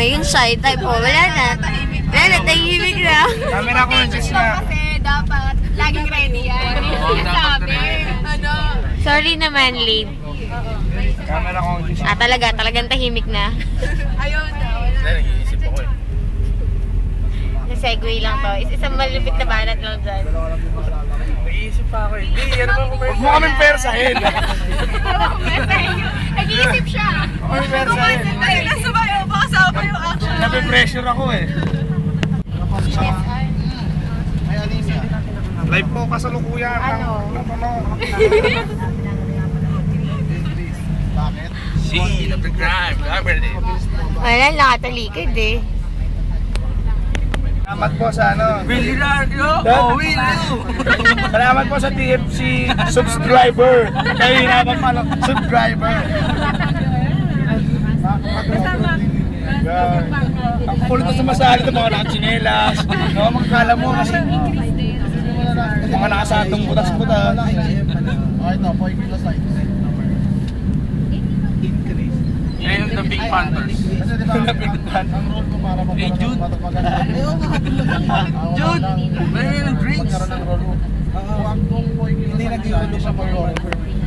yung shy type, oh, wala na. Wala na, tahimik na. Camera conscious na. Kasi dapat laging ready yan. Sabi. Ano? Sorry naman, late. Camera conscious. Talagang tahimik na. Ayun na. Nag-iisip ako eh. Segue lang to. Isang malupit na banat lang dyan. Nag-iisip pa ako eh. Hindi, ano ba? Huwag mo kaming persahin. Nag-iisip siya. Huwag kaming persahin. Ay, nasa bayo. Baka sa ako yung action. Nape-pressure ako eh. Live po kasalukuyan. Ano? Scene of the crime. Wala, nakatalikod eh. Salamat po sa ano. Willie Largo! Oh, Willie! Salamat po sa TFC subscriber. Kayo hinapan pa lang. Subscriber. Ang kulit na sumasali ng mga nakachinelas. Magkala mo kasi mga nakasatong butas-butas. Okay na, 4 kilo size. Ngayon, the Big Panthers. Hey, Jude! Jude! Mayroon ng drinks! Hindi nag-iulo sa mga